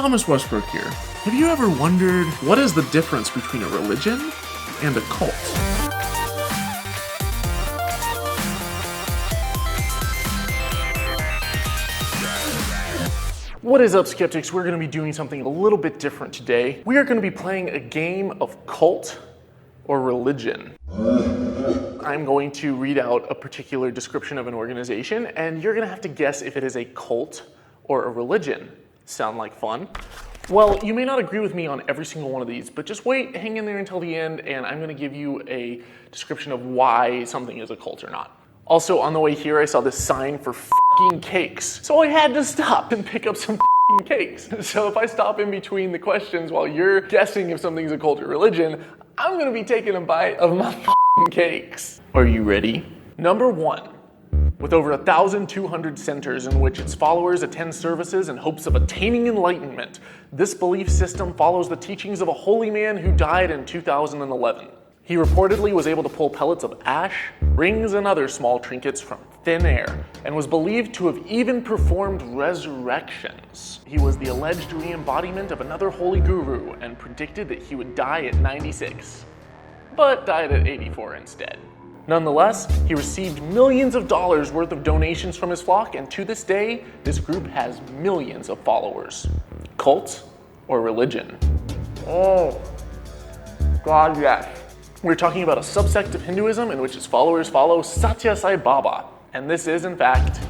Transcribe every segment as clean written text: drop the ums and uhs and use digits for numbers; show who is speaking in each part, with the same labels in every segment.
Speaker 1: Thomas Westbrook here. Have you ever wondered what is the difference between a religion and a cult? What is up, skeptics? We're going to be doing something a little bit different today. We are going to be playing a game of cult or religion. I'm going to read out a particular description of an organization, and you're going to have to guess if it is a cult or a religion. Sound like fun? Well, you may not agree with me on every single one of these, but just wait, hang in there until the end, and I'm going to give you a description of why something is a cult or not. Also, on the way here, I saw this sign for f***ing cakes, so I had to stop and pick up some f***ing cakes. So if I stop in between the questions while you're guessing if something's a cult or religion, I'm going to be taking a bite of my f***ing cakes. Are you ready? Number 1. With over 1,200 centers in which its followers attend services in hopes of attaining enlightenment, this belief system follows the teachings of a holy man who died in 2011. He reportedly was able to pull pellets of ash, rings, and other small trinkets from thin air, and was believed to have even performed resurrections. He was the alleged re-embodiment of another holy guru and predicted that he would die at 96, but died at 84 instead. Nonetheless, he received millions of dollars worth of donations from his flock, and to this day, this group has millions of followers. Cult or religion? Oh, God, yes. We're talking about a subsect of Hinduism in which its followers follow Sathya Sai Baba, and this is, in fact,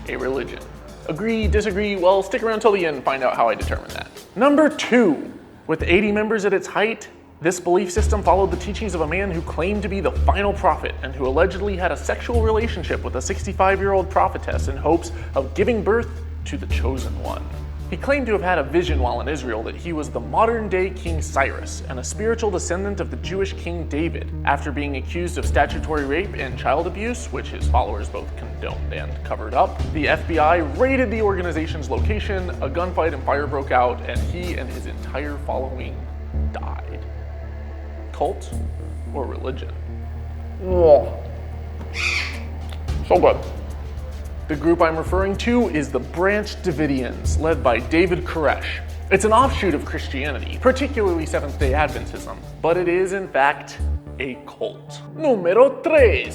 Speaker 1: a religion. Agree, disagree? Well, stick around till the end and find out how I determine that. Number 2. With 80 members at its height, this belief system followed the teachings of a man who claimed to be the final prophet and who allegedly had a sexual relationship with a 65-year-old prophetess in hopes of giving birth to the chosen one. He claimed to have had a vision while in Israel that he was the modern-day King Cyrus and a spiritual descendant of the Jewish King David. After being accused of statutory rape and child abuse, which his followers both condoned and covered up, the FBI raided the organization's location, a gunfight and fire broke out, and he and his entire following died. Cult or religion? Oh, so good. The group I'm referring to is the Branch Davidians, led by David Koresh. It's an offshoot of Christianity, particularly Seventh-day Adventism, but it is in fact a cult. Numero 3.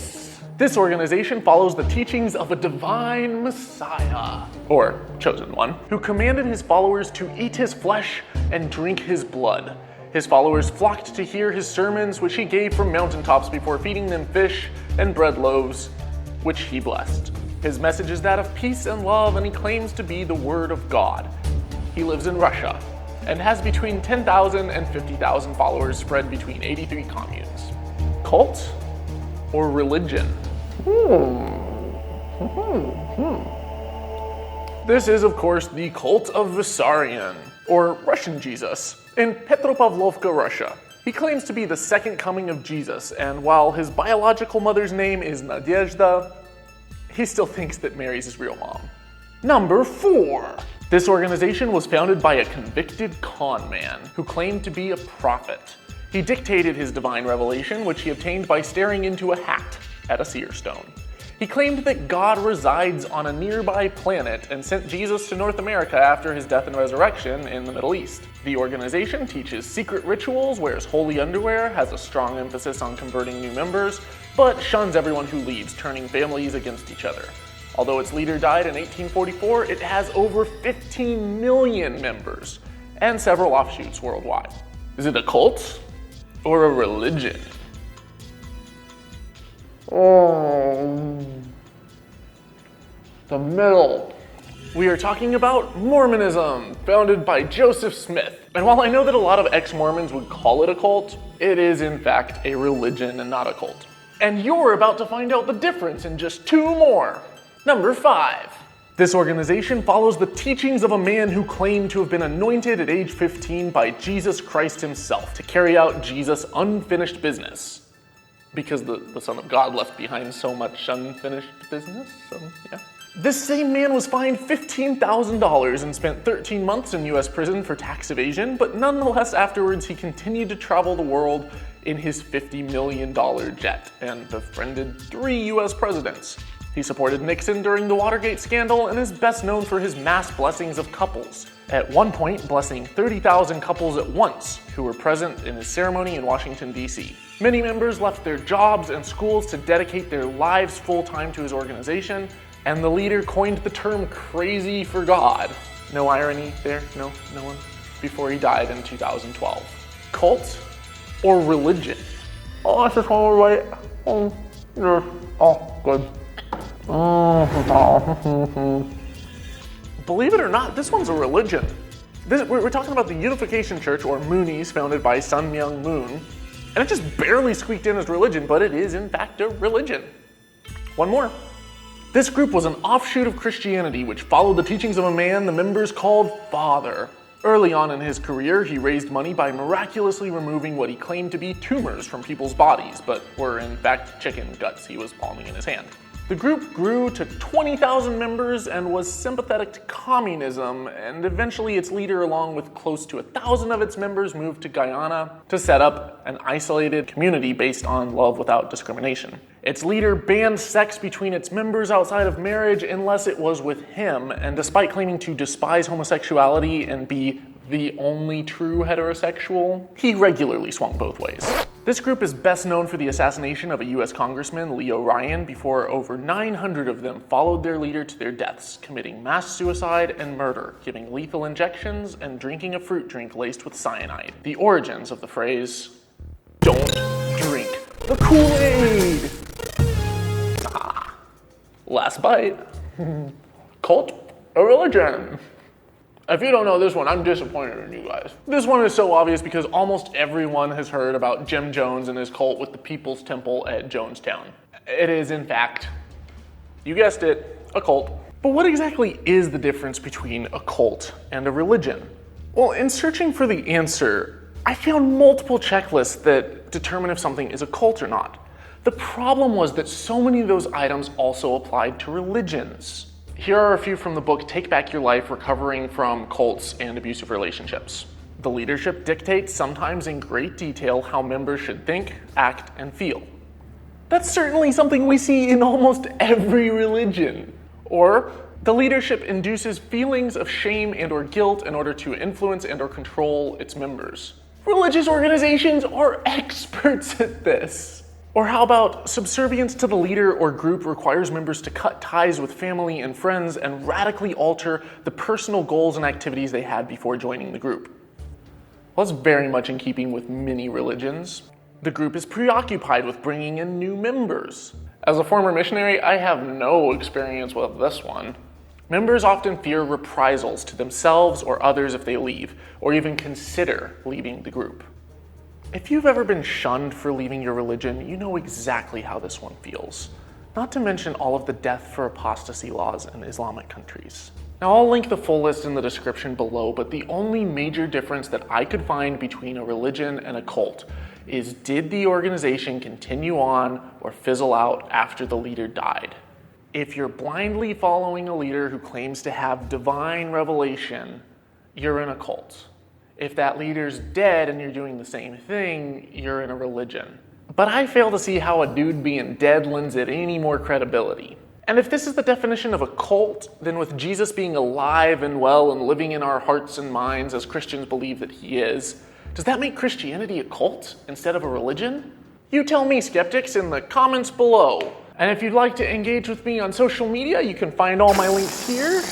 Speaker 1: This organization follows the teachings of a divine Messiah, or chosen one, who commanded his followers to eat his flesh and drink his blood. His followers flocked to hear his sermons, which he gave from mountaintops before feeding them fish and bread loaves, which he blessed. His message is that of peace and love, and he claims to be the Word of God. He lives in Russia and has between 10,000 and 50,000 followers spread between 83 communes. Cult or religion? This is, of course, the cult of Vissarion, or Russian Jesus, in Petropavlovka, Russia. He claims to be the second coming of Jesus, and while his biological mother's name is Nadezhda, he still thinks that Mary's his real mom. Number 4. This organization was founded by a convicted con man who claimed to be a prophet. He dictated his divine revelation, which he obtained by staring into a hat at a seer stone. He claimed that God resides on a nearby planet and sent Jesus to North America after his death and resurrection in the Middle East. The organization teaches secret rituals, wears holy underwear, has a strong emphasis on converting new members, but shuns everyone who leaves, turning families against each other. Although its leader died in 1844, it has over 15 million members and several offshoots worldwide. Is it a cult or a religion? Oh, the middle. We are talking about Mormonism, founded by Joseph Smith. And while I know that a lot of ex-Mormons would call it a cult, it is in fact a religion and not a cult. And you're about to find out the difference in just 2 more. Number 5. This organization follows the teachings of a man who claimed to have been anointed at age 15 by Jesus Christ himself to carry out Jesus' unfinished business. Because the Son of God left behind so much unfinished business, so yeah. This same man was fined $15,000 and spent 13 months in US prison for tax evasion, but nonetheless afterwards he continued to travel the world in his $50 million jet and befriended 3 US presidents. He supported Nixon during the Watergate scandal and is best known for his mass blessings of couples, at one point blessing 30,000 couples at once who were present in his ceremony in Washington, D.C. Many members left their jobs and schools to dedicate their lives full-time to his organization, and the leader coined the term crazy for God. No irony there? No one? Before he died in 2012. Cult or religion? Oh, that's just one right. Oh, good. Believe it or not, this one's a religion. We're talking about the Unification Church, or Moonies, founded by Sun Myung Moon. And it just barely squeaked in as religion, but it is in fact a religion. One more. This group was an offshoot of Christianity, which followed the teachings of a man the members called Father. Early on in his career, he raised money by miraculously removing what he claimed to be tumors from people's bodies, but were in fact chicken guts he was palming in his hand. The group grew to 20,000 members and was sympathetic to communism, and eventually its leader, along with close to 1,000 of its members, moved to Guyana to set up an isolated community based on love without discrimination. Its leader banned sex between its members outside of marriage unless it was with him, and despite claiming to despise homosexuality and be the only true heterosexual, he regularly swung both ways. This group is best known for the assassination of a US Congressman, Leo Ryan, before over 900 of them followed their leader to their deaths, committing mass suicide and murder, giving lethal injections, and drinking a fruit drink laced with cyanide. The origins of the phrase, "Don't drink the Koolaid." Last bite. Cult or religion? If you don't know this one, I'm disappointed in you guys. This one is so obvious because almost everyone has heard about Jim Jones and his cult with the People's Temple at Jonestown. It is, in fact, you guessed it, a cult. But what exactly is the difference between a cult and a religion? Well, in searching for the answer, I found multiple checklists that determine if something is a cult or not. The problem was that so many of those items also applied to religions. Here are a few from the book Take Back Your Life, Recovering from Cults and Abusive Relationships. The leadership dictates, sometimes in great detail, how members should think, act, and feel. That's certainly something we see in almost every religion. Or, the leadership induces feelings of shame and or guilt in order to influence and or control its members. Religious organizations are experts at this. Or how about subservience to the leader or group requires members to cut ties with family and friends and radically alter the personal goals and activities they had before joining the group? Well, that's very much in keeping with many religions. The group is preoccupied with bringing in new members. As a former missionary, I have no experience with this one. Members often fear reprisals to themselves or others if they leave, or even consider leaving the group. If you've ever been shunned for leaving your religion, you know exactly how this one feels. Not to mention all of the death for apostasy laws in Islamic countries. Now, I'll link the full list in the description below, but the only major difference that I could find between a religion and a cult is, did the organization continue on or fizzle out after the leader died? If you're blindly following a leader who claims to have divine revelation, you're in a cult. If that leader's dead and you're doing the same thing, you're in a religion. But I fail to see how a dude being dead lends it any more credibility. And if this is the definition of a cult, then with Jesus being alive and well and living in our hearts and minds as Christians believe that he is, does that make Christianity a cult instead of a religion? You tell me, skeptics, in the comments below. And if you'd like to engage with me on social media, you can find all my links here.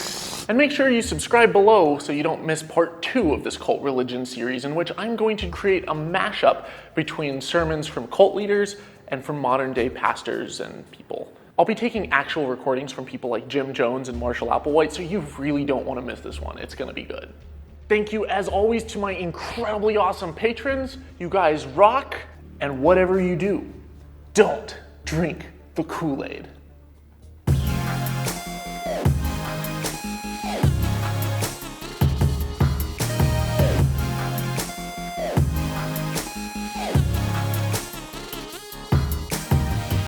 Speaker 1: And make sure you subscribe below so you don't miss part 2 of this cult religion series, in which I'm going to create a mashup between sermons from cult leaders and from modern day pastors and people. I'll be taking actual recordings from people like Jim Jones and Marshall Applewhite, so you really don't want to miss this one. It's going to be good. Thank you as always to my incredibly awesome patrons. You guys rock, and whatever you do, don't drink the Kool-Aid.